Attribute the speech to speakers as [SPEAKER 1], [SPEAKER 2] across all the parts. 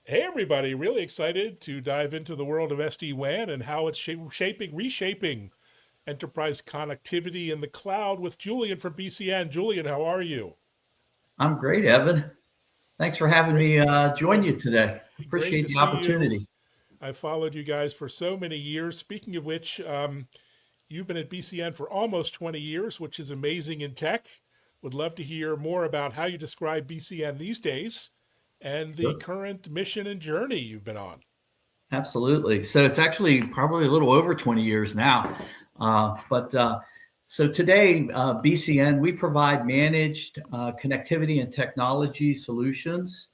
[SPEAKER 1] Hey, everybody, really excited to dive into the world of SD-WAN and how it's reshaping enterprise connectivity in the cloud with Julian from BCN. Julian, how are you?
[SPEAKER 2] I'm great, Evan. Thanks for having
[SPEAKER 1] Great.
[SPEAKER 2] me join
[SPEAKER 1] Well,
[SPEAKER 2] you today.
[SPEAKER 1] great to
[SPEAKER 2] Appreciate the
[SPEAKER 1] see you.
[SPEAKER 2] opportunity.
[SPEAKER 1] I've followed you guys for so many years. Speaking of which, you've been at BCN for almost 20 years, which is amazing in tech. Would love to hear more about how you describe BCN these days and the
[SPEAKER 2] Sure.
[SPEAKER 1] current mission and journey you've been on.
[SPEAKER 2] Absolutely. So it's actually probably a little over 20 years now. So today, BCN, we provide managed connectivity and technology solutions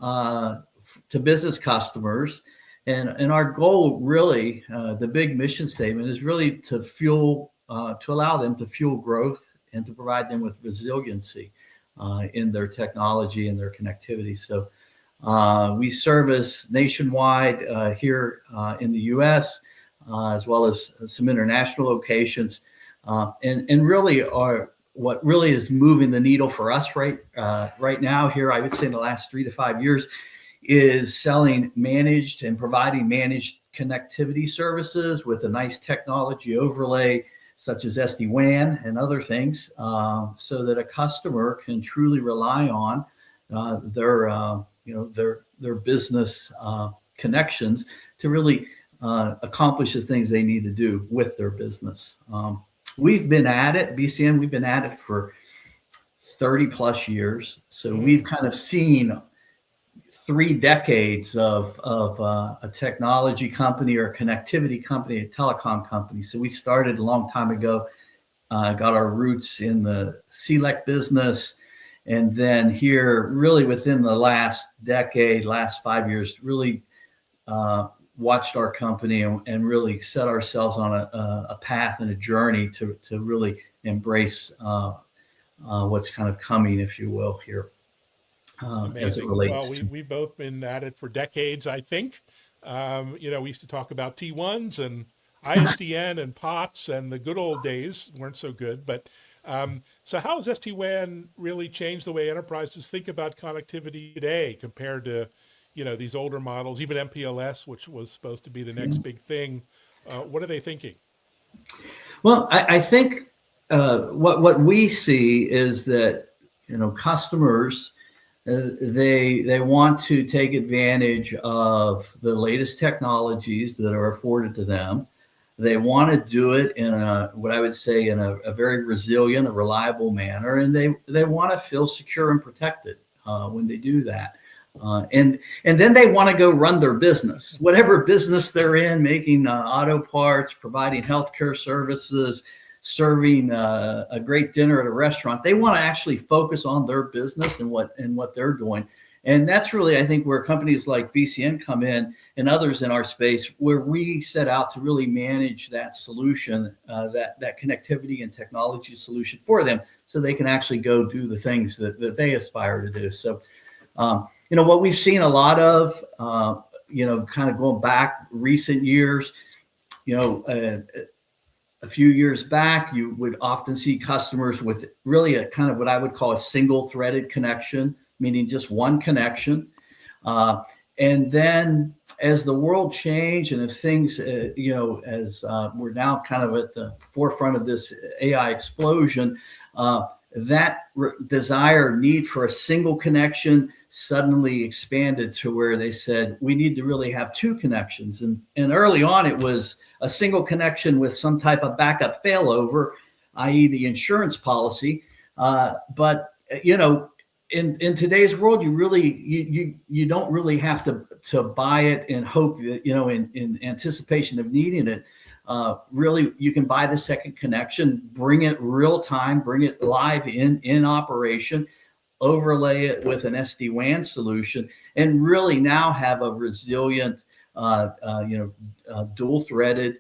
[SPEAKER 2] to business customers. And our goal really, the big mission statement is really to allow them to fuel growth and to provide them with resiliency in their technology and their connectivity. So we service nationwide here in the U.S. As well as some international locations, and really are what really is moving the needle for us right now here. I would say in the last 3 to 5 years is selling managed and providing managed connectivity services with a nice technology overlay such as SD-WAN and other things, so that a customer can truly rely on their business connections to really accomplish the things they need to do with their business. We've been at it, BCN. We've been at it for 30 plus years, so we've kind of seen 3 decades of a technology company or a connectivity company, a telecom company. So we started a long time ago, got our roots in the CLEC business. And then here, really within the last decade, last 5 years, really watched our company and really set ourselves on a path and a journey to really embrace what's kind of coming, if you will, here as it
[SPEAKER 1] Amazing. Well,
[SPEAKER 2] relates
[SPEAKER 1] we
[SPEAKER 2] to.
[SPEAKER 1] we've both been at it for decades, I think. We used to talk about T1s and ISDN and POTS, and the good old days weren't so good. But so, how has SD-WAN really changed the way enterprises think about connectivity today compared to, these older models, even MPLS, which was supposed to be the next big thing? What are they thinking?
[SPEAKER 2] Well, I think what we see is that customers they want to take advantage of the latest technologies that are afforded to them. They want to do it in what I would say in a very resilient, a reliable manner, and they want to feel secure and protected when they do that. And then they want to go run their business, whatever business they're in, making auto parts, providing healthcare services, serving a great dinner at a restaurant. They want to actually focus on their business and what they're doing. And that's really, I think, where companies like BCN come in and others in our space, where we set out to really manage that solution, that connectivity and technology solution for them, so they can actually go do the things that they aspire to do. So, what we've seen a lot of, kind of going back recent years, a few years back, you would often see customers with really a kind of what I would call a single threaded connection, meaning just one connection. And then as the world changed and as things, as we're now kind of at the forefront of this AI explosion, that desire, need for a single connection suddenly expanded to where they said, we need to really have two connections. And early on, it was a single connection with some type of backup failover, i.e. the insurance policy. But in today's world, you don't really have to buy it and hope that, in anticipation of needing it. Really, you can buy the second connection, bring it real time, bring it live in operation, overlay it with an SD-WAN solution, and really now have a resilient, dual-threaded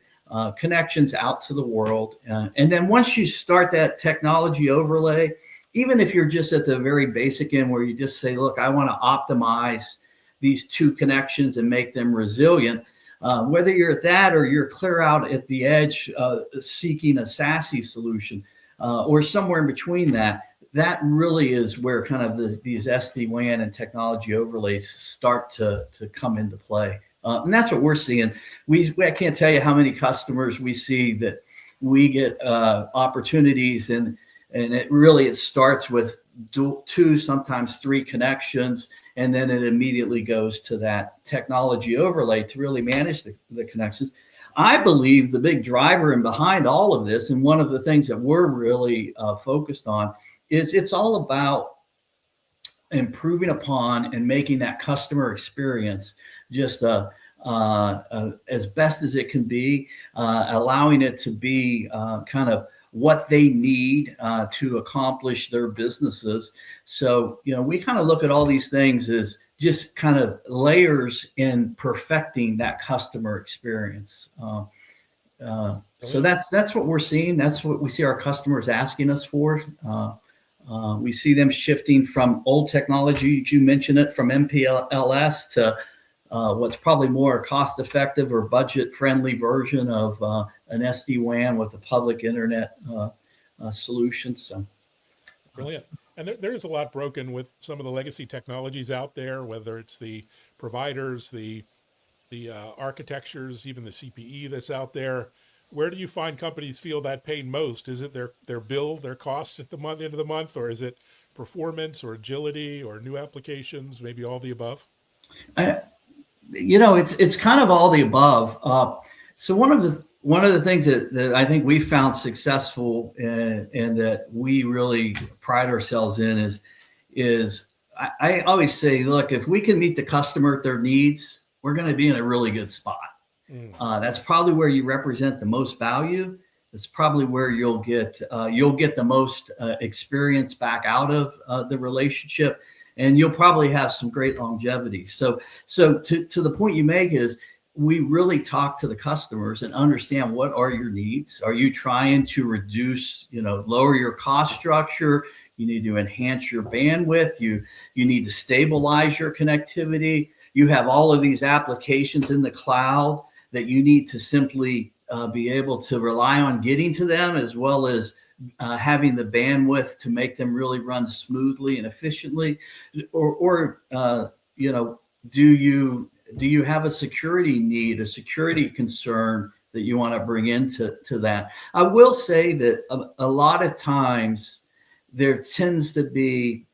[SPEAKER 2] connections out to the world. And then once you start that technology overlay, even if you're just at the very basic end where you just say, look, I want to optimize these two connections and make them resilient, whether you're at that or you're clear out at the edge seeking a SASE solution or somewhere in between that, that really is where kind of these SD-WAN and technology overlays start to come into play. And that's what we're seeing. I can't tell you how many customers we see that we get opportunities, and it starts with two, sometimes three connections, and then it immediately goes to that technology overlay to really manage the connections. I believe the big driver and behind all of this, and one of the things that we're really focused on, is it's all about improving upon and making that customer experience just as best as it can be, allowing it to be kind of what they need to accomplish their businesses. So, we kind of look at all these things as just kind of layers in perfecting that customer experience. So that's what we're seeing. That's what we see our customers asking us for. We see them shifting from old technology, you mentioned it, from MPLS to what's probably more cost-effective or budget-friendly version of an SD-WAN with a public internet solution. So,
[SPEAKER 1] brilliant. And there's a lot broken with some of the legacy technologies out there, whether it's the providers, the architectures, even the CPE that's out there. Where do you find companies feel that pain most? Is it their bill, their cost at the end of the month, or is it performance or agility or new applications, maybe all the above?
[SPEAKER 2] It's kind of all the above. So one of the things that I think we found successful and that we really pride ourselves in is I always say, look, if we can meet the customer at their needs, we're going to be in a really good spot. That's probably where you represent the most value. It's probably where you'll get the most experience back out of the relationship, and you'll probably have some great longevity. So to the point you make is, we really talk to the customers and understand, what are your needs? Are you trying to reduce, lower your cost structure? You need to enhance your bandwidth. You need to stabilize your connectivity. You have all of these applications in the cloud that you need to simply be able to rely on getting to them, as well as having the bandwidth to make them really run smoothly and efficiently. Or do you have a security need, a security concern that you want to bring into that? I will say that a lot of times there tends to be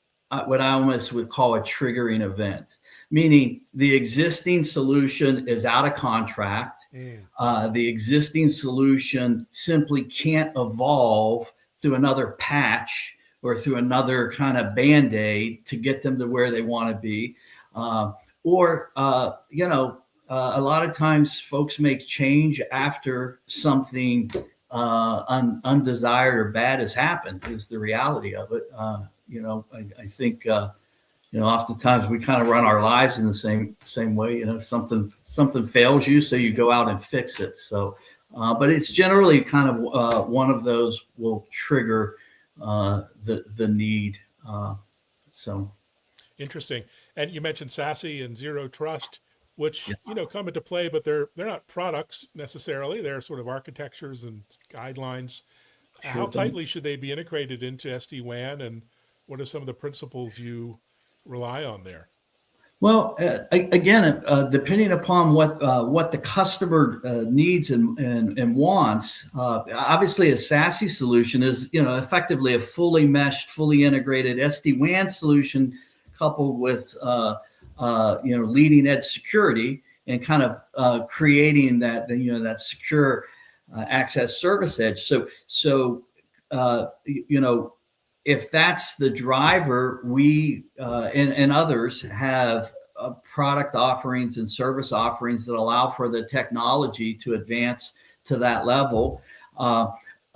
[SPEAKER 2] what I almost would call a triggering event, meaning the existing solution is out of contract. The existing solution simply can't evolve through another patch or through another kind of Band-Aid to get them to where they want to be. A lot of times folks make change after something undesired or bad has happened, is the reality of it. I think, oftentimes we kind of run our lives in the same way. Something fails you, so you go out and fix it. So, but it's generally kind of one of those will trigger the need. So.
[SPEAKER 1] Interesting. And you mentioned SASE and Zero Trust, which come into play, but they're not products necessarily. They're sort of architectures and guidelines. Sure. How tightly should they be integrated into SD-WAN, and what are some of the principles you rely on there?
[SPEAKER 2] Well, again, depending upon what the customer needs and wants, obviously a SASE solution is effectively a fully meshed, fully integrated SD-WAN solution, coupled with leading edge security, and kind of creating that secure access service edge. So if that's the driver, we and others have product offerings and service offerings that allow for the technology to advance to that level.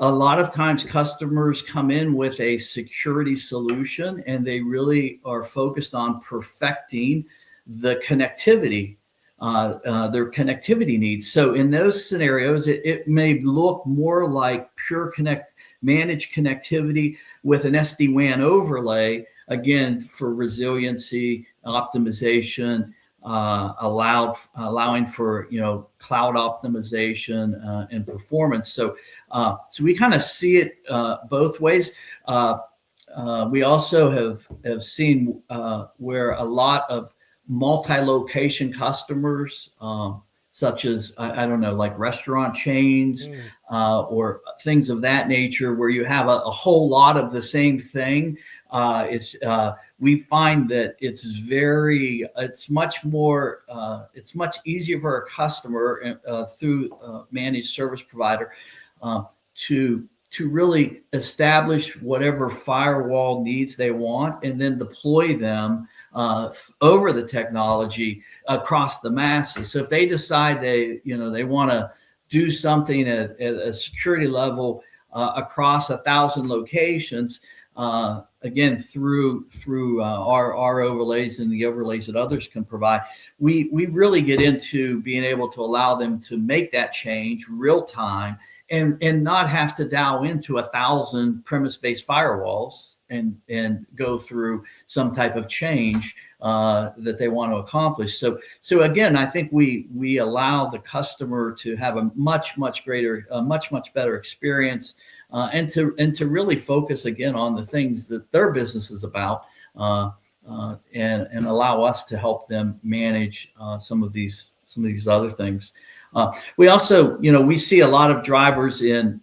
[SPEAKER 2] A lot of times customers come in with a security solution, and they really are focused on perfecting the connectivity, their connectivity needs. So in those scenarios, it may look more like pure managed connectivity with an SD-WAN overlay, again, for resiliency, optimization, allowing for cloud optimization and performance. So we kind of see it both ways. we also have seen where a lot of multi-location customers, such as I don't know, like restaurant chains or things of that nature, where you have a whole lot of the same thing. We find that it's much easier for a customer through managed service provider to really establish whatever firewall needs they want and then deploy them over the technology across the masses. So if they decide they want to do something at a security level across 1,000 locations, again through our overlays and the overlays that others can provide, we really get into being able to allow them to make that change real time and not have to dial into 1,000 premise-based firewalls and go through some type of change that they want to accomplish. So again, I think we allow the customer to have a much better experience, and to really focus again on the things that their business is about, and allow us to help them manage some of these other things. We also, we see a lot of drivers in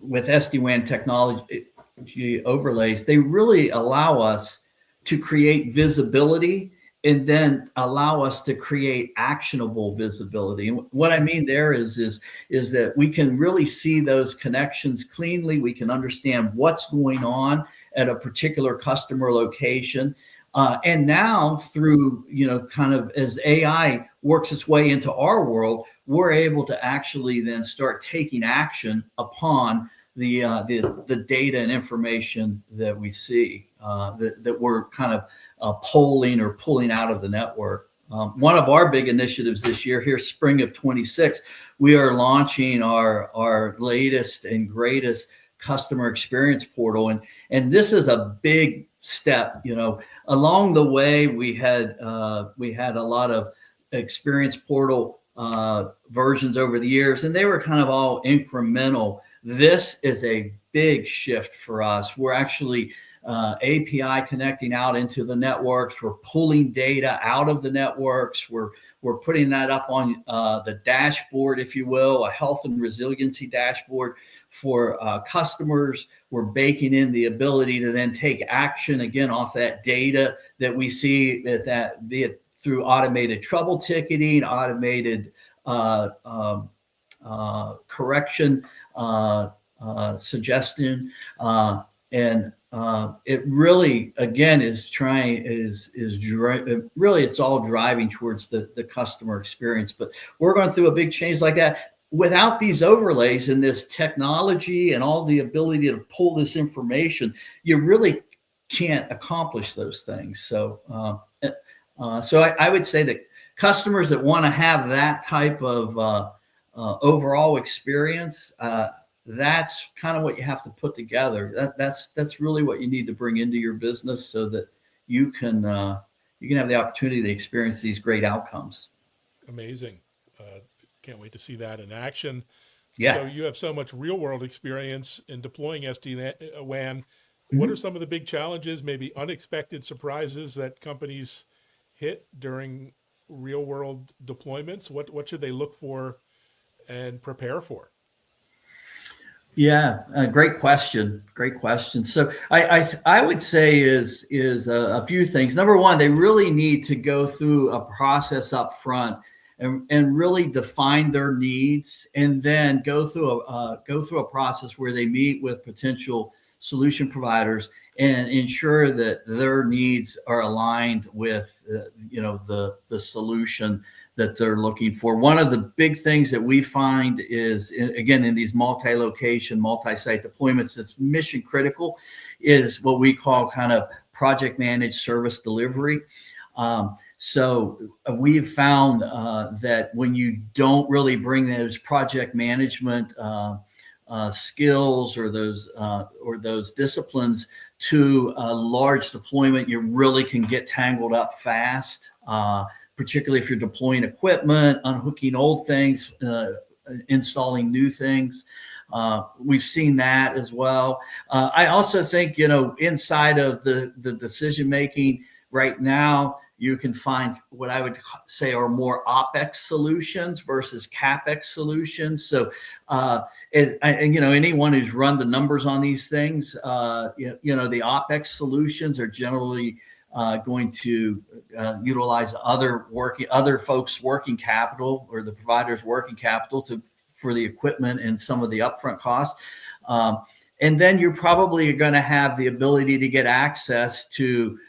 [SPEAKER 2] with SD-WAN technology overlays. They really allow us to create visibility and then allow us to create actionable visibility. And what I mean there is that we can really see those connections cleanly. We can understand what's going on at a particular customer location. And now through, kind of as AI works its way into our world, we're able to actually then start taking action upon the data and information that we see, that we're kind of polling or pulling out of the network. One of our big initiatives this year, here spring of 26, we are launching our latest and greatest customer experience portal. And this is a big step. Along the way, we had a lot of experience portal versions over the years, and they were kind of all incremental. This is a big shift for us. We're actually API connecting out into the networks. We're pulling data out of the networks. We're putting that up on the dashboard, if you will, a health and resiliency dashboard for customers. We're baking in the ability to then take action again off that data that we see, that be it through automated trouble ticketing, automated correction, suggestion, and it really again really it's all driving towards the customer experience. But we're going through a big change like that. Without these overlays and this technology and all the ability to pull this information, you really can't accomplish those things. So I would say that customers that want to have that type of overall experience, that's kind of what you have to put together. That's really what you need to bring into your business so that you can have the opportunity to experience these great outcomes.
[SPEAKER 1] Amazing. Can't wait to see that in action.
[SPEAKER 2] Yeah.
[SPEAKER 1] So you have so much real world experience in deploying SD-WAN. What are some of the big challenges, maybe unexpected surprises that companies hit during real world deployments? What should they look for and prepare for?
[SPEAKER 2] Yeah, great question. Great question. So I would say is a few things. Number one, they really need to go through a process up front and really define their needs, and then go through a process where they meet with potential solution providers and ensure that their needs are aligned with the solution that they're looking for. One of the big things that we find is, again, in these multi-location, multi-site deployments that's mission critical, is what we call kind of project managed service delivery. So we've found that when you don't really bring those project management skills or those disciplines to a large deployment, you really can get tangled up fast, particularly if you're deploying equipment, unhooking old things, installing new things. We've seen that as well. I also think, inside of the decision making right now, you can find what I would say are more OpEx solutions versus CapEx solutions. So, anyone who's run the numbers on these things, the OpEx solutions are generally going to utilize other folks' working capital, or the provider's working capital for the equipment and some of the upfront costs. And then you're probably going to have the ability to get access to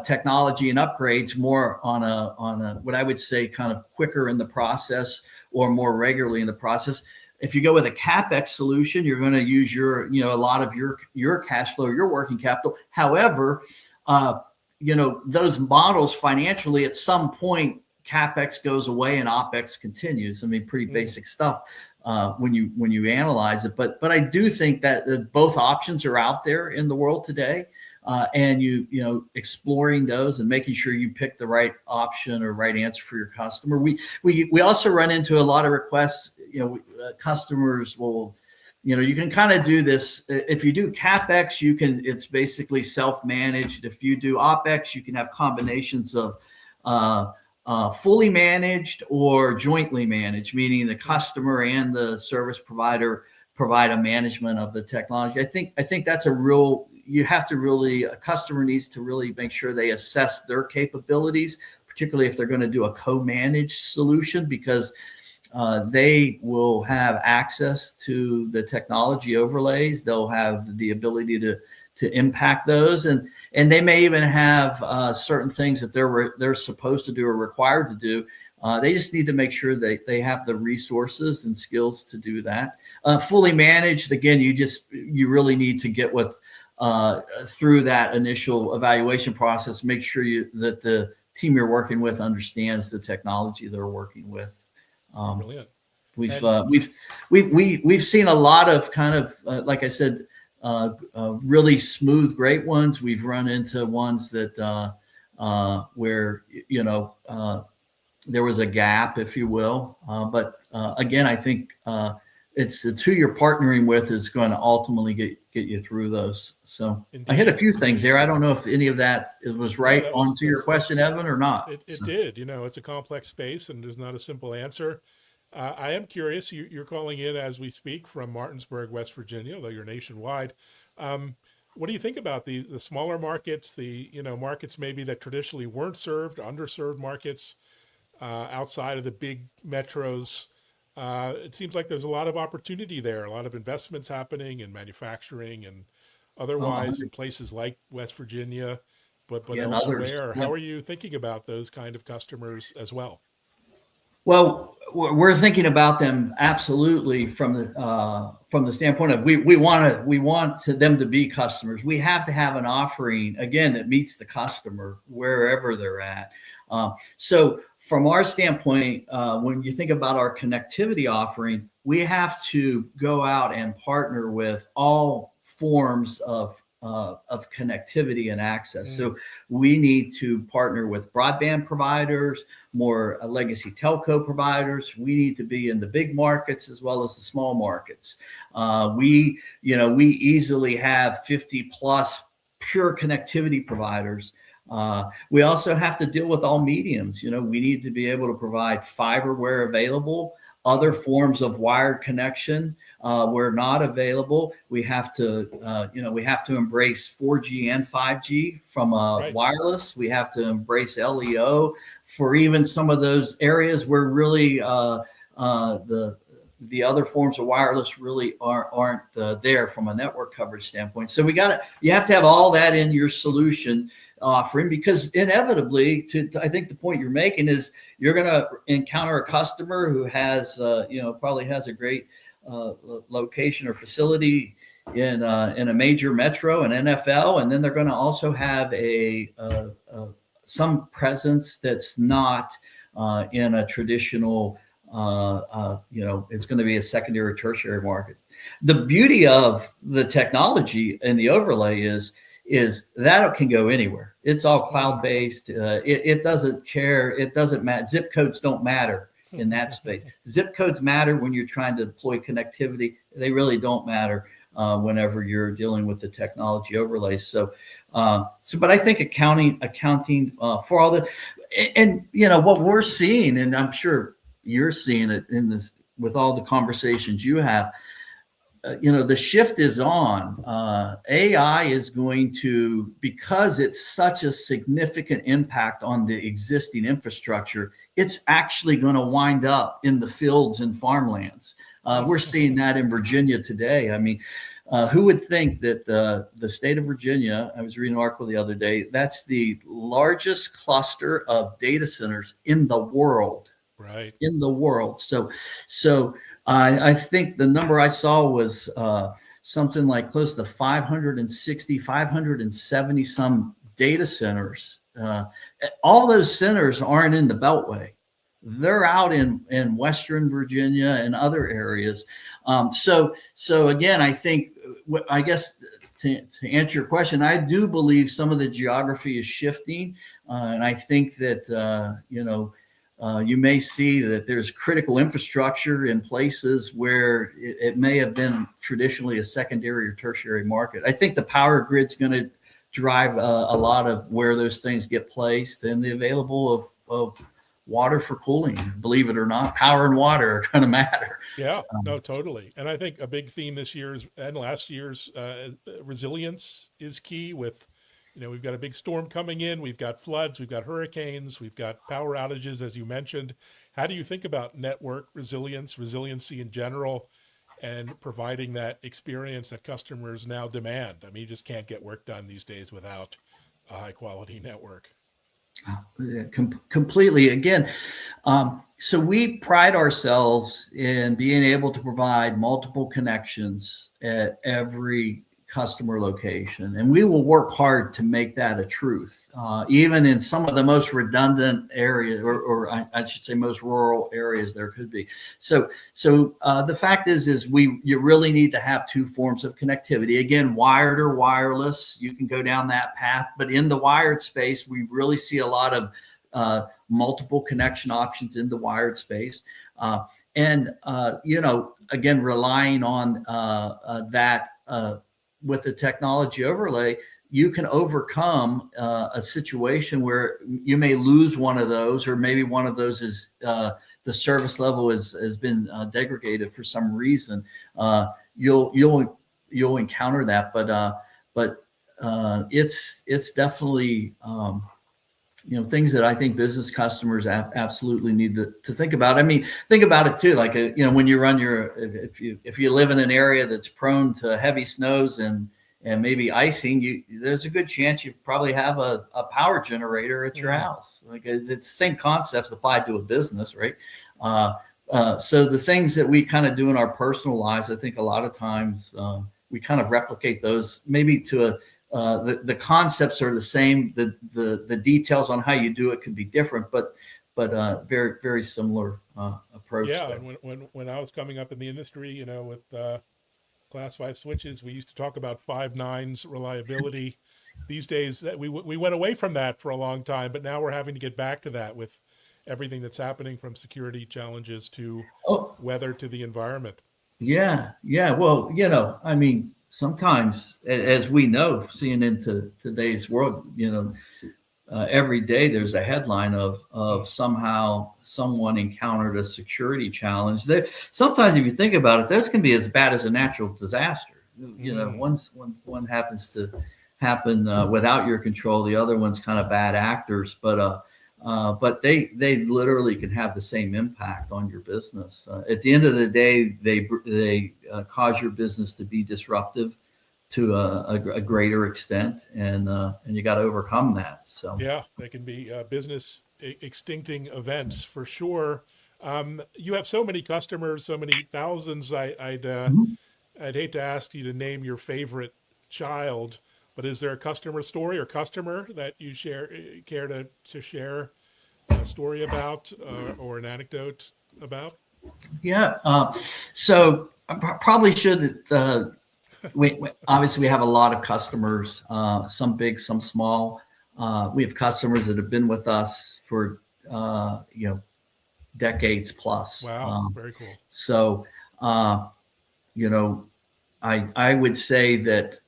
[SPEAKER 2] technology and upgrades more on a what I would say kind of quicker in the process, or more regularly in the process. If you go with a CapEx solution, you're going to use a lot of your cash flow, your working capital. However, those models financially, at some point, CapEx goes away and OpEx continues. I mean, pretty basic stuff when you analyze it. But I do think that both options are out there in the world today. And exploring those and making sure you pick the right option or right answer for your customer. We also run into a lot of requests. Customers will, you can kind of do this. If you do CapEx, it's basically self-managed. If you do OpEx, you can have combinations of fully managed or jointly managed, meaning the customer and the service provider provide a management of the technology. I think that's a customer needs to really make sure they assess their capabilities, particularly if they're going to do a co-managed solution, because they will have access to the technology overlays. They'll have the ability to impact those, and they may even have certain things that they're supposed to do or required to do. They just need to make sure that they have the resources and skills to do that. Fully managed, again, you really need to get through that initial evaluation process. Make sure that the team you're working with understands the technology they're working with.
[SPEAKER 1] Brilliant.
[SPEAKER 2] We've seen a lot of kind of like I said, really smooth, great ones. We've run into ones that where there was a gap, if you will. But again, I think it's who you're partnering with is going to ultimately get you through those. So indeed. I hit a few things there. I don't know if any of that was right onto your question, Evan, or not.
[SPEAKER 1] It did. It's a complex space and there's not a simple answer. I am curious. You're calling in as we speak from Martinsburg, West Virginia, though you're nationwide. What do you think about the smaller markets, the markets maybe that traditionally weren't served, underserved markets outside of the big metros? It seems like there's a lot of opportunity there, a lot of investments happening in manufacturing and otherwise in places like West Virginia, but elsewhere. How are you thinking about those kind of customers as well?
[SPEAKER 2] Well, we're thinking about them absolutely from the standpoint of we want them to be customers. We have to have an offering, again, that meets the customer wherever they're at. So from our standpoint, when you think about our connectivity offering, we have to go out and partner with all forms of connectivity and access. So we need to partner with broadband providers, more legacy telco providers. We need to be in the big markets as well as the small markets. We easily have 50 plus pure connectivity providers. We also have to deal with all mediums. We need to be able to provide fiber where available, other forms of wired connection where not available. We have to embrace 4G and 5G from wireless. We have to embrace LEO for even some of those areas where really the other forms of wireless really aren't there from a network coverage standpoint. So you have to have all that in your solution offering, because inevitably, I think the point you're making is you're going to encounter a customer who has probably has a great location or facility in a major metro, an NFL, and then they're going to also have some presence that's not in a traditional it's going to be a secondary or tertiary market. The beauty of the technology and the overlay is that it can go anywhere. It's all cloud-based. It doesn't care. It doesn't matter. Zip codes don't matter. in that space. Zip codes matter when you're trying to deploy connectivity. They really don't matter whenever you're dealing with the technology overlays. But I think accounting for all the, and what we're seeing, and I'm sure you're seeing it in this with all the conversations you have. The shift is on. AI is going to, because it's such a significant impact on the existing infrastructure, it's actually going to wind up in the fields and farmlands. We're seeing that in Virginia today. I mean, who would think that the state of Virginia, I was reading an article the other day, that's the largest cluster of data centers in the world.
[SPEAKER 1] Right.
[SPEAKER 2] In the world. So I think the number I saw was something like close to 560, 570 some data centers. All those centers aren't in the Beltway. They're out in Western Virginia and other areas. So again, I think, I guess to answer your question, I do believe some of the geography is shifting. And I think that, you may see that there's critical infrastructure in places where it may have been traditionally a secondary or tertiary market. I think the power grid's going to drive a lot of where those things get placed, and the available of water for cooling. Believe it or not, power and water are going to matter.
[SPEAKER 1] Yeah, no, totally. And I think a big theme this year's and last year's resilience is key with, we've got a big storm coming in, we've got floods, we've got hurricanes, we've got power outages, as you mentioned. How do you think about network resiliency in general, and providing that experience that customers now demand? I mean, you just can't get work done these days without a high quality network.
[SPEAKER 2] Completely. Again, so we pride ourselves in being able to provide multiple connections at every customer location, and we will work hard to make that a truth, even in some of the most redundant areas, or I should say most rural areas there could be. So the fact is you really need to have two forms of connectivity. Again, wired or wireless, you can go down that path, but in the wired space, we really see a lot of multiple connection options in the wired space. Again, relying on that with the technology overlay, you can overcome a situation where you may lose one of those, or maybe one of those is the service level has been degraded for some reason. You'll encounter that, but it's definitely things that I think business customers absolutely need to think about. I mean, think about it too. Like, when you run if you live in an area that's prone to heavy snows and maybe icing, there's a good chance you probably have a power generator at your house. Like, it's the same concepts applied to a business, right? So the things that we kind of do in our personal lives, I think a lot of times we kind of replicate those maybe to the concepts are the same. The details on how you do it could be different, but very, very similar approach.
[SPEAKER 1] Yeah,
[SPEAKER 2] there.
[SPEAKER 1] and when I was coming up in the industry, with class 5 switches, we used to talk about 5 nines reliability. These days, we went away from that for a long time, but now we're having to get back to that with everything that's happening, from security challenges to weather to the environment.
[SPEAKER 2] Yeah. Well, I mean, sometimes, as we know, seeing into today's world, every day there's a headline of somehow someone encountered a security challenge. Sometimes, if you think about it, those can be as bad as a natural disaster. Once one happens to happen without your control, the other one's kind of bad actors, but they literally can have the same impact on your business. At the end of the day, they cause your business to be disruptive to a greater extent, and you got to overcome that. So
[SPEAKER 1] yeah, they can be business extincting events for sure. You have so many customers, so many thousands. I'd hate to ask you to name your favorite child, but is there a customer story or customer that you care to share a story about, or an anecdote about?
[SPEAKER 2] Yeah. So I probably should. We obviously we have a lot of customers, some big, some small. We have customers that have been with us for decades plus.
[SPEAKER 1] Wow, very cool.
[SPEAKER 2] So, you know, I would say that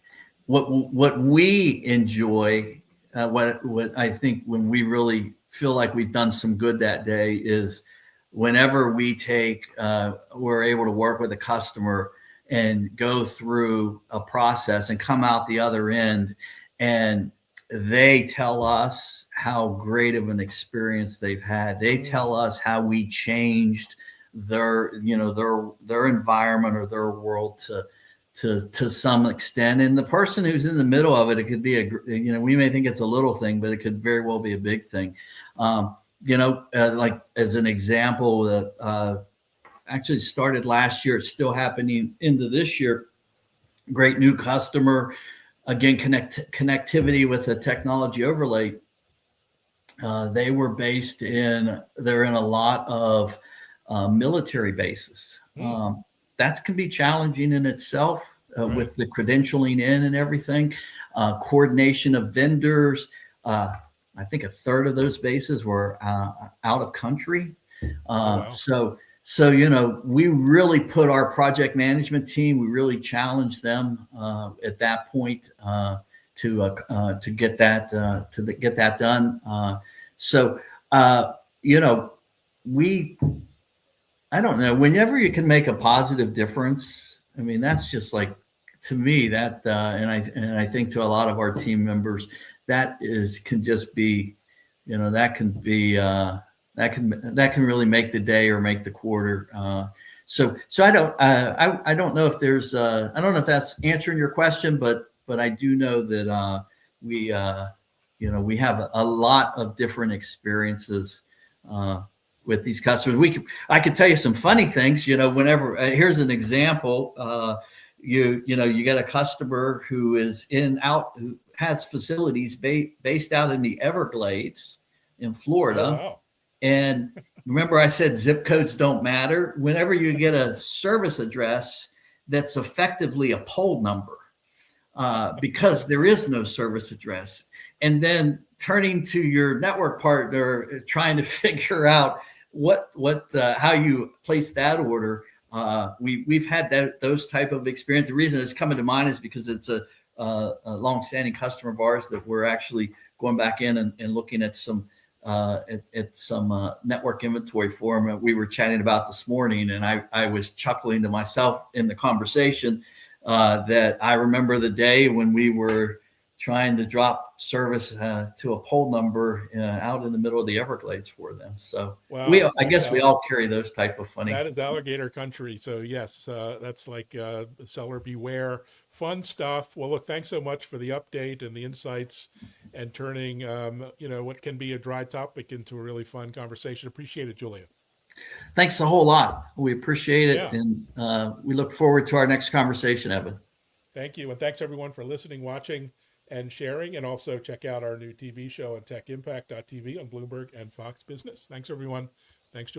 [SPEAKER 2] what we enjoy, what I think when we really feel like we've done some good that day is whenever we're able to work with a customer and go through a process and come out the other end, and they tell us how great of an experience they've had. They tell us how we changed their environment or their world to some extent. And the person who's in the middle of it, it could be we may think it's a little thing, but it could very well be a big thing. Like as an example that actually started last year, it's still happening into this year. Great new customer, again, connectivity with a technology overlay. They're in a lot of military bases. That can be challenging in itself
[SPEAKER 1] Right.
[SPEAKER 2] with the credentialing in and everything, coordination of vendors. I think a third of those bases were out of country.
[SPEAKER 1] Wow.
[SPEAKER 2] So, we really put our project management team, we really challenged them at that point to get that done. I don't know, whenever you can make a positive difference, I mean, that's just like, to me, that, and I think to a lot of our team members, can just be, that can really make the day or make the quarter. So I don't know if there's, I don't know if that's answering your question, but I do know that we have a lot of different experiences with these customers. I could tell you some funny things, whenever, here's an example. You get a customer who has facilities based out in the Everglades in Florida.
[SPEAKER 1] Oh, wow.
[SPEAKER 2] And remember, I said zip codes don't matter. Whenever you get a service address that's effectively a pole number, because there is no service address, and then turning to your network partner, trying to figure out how you place that order. We've had those type of experience. The reason it's coming to mind is because it's a longstanding customer of ours that we're actually going back in and looking at some network inventory for them. We were chatting about this morning, and I was chuckling to myself in the conversation that I remember the day when we were trying to drop service to a pole number out in the middle of the Everglades for them. So
[SPEAKER 1] Wow.
[SPEAKER 2] I guess we all carry those type of funny.
[SPEAKER 1] That is alligator country. So yes, that's like seller beware. Fun stuff. Well, look, thanks so much for the update and the insights and turning, what can be a dry topic into a really fun conversation. Appreciate it, Julian.
[SPEAKER 2] Thanks a whole lot. We appreciate it.
[SPEAKER 1] Yeah.
[SPEAKER 2] And we look forward to our next conversation, Evan.
[SPEAKER 1] Thank you. And thanks everyone for listening, watching, and sharing. And also check out our new TV show on techimpact.tv on Bloomberg and Fox Business. Thanks, everyone. Thanks, Julian.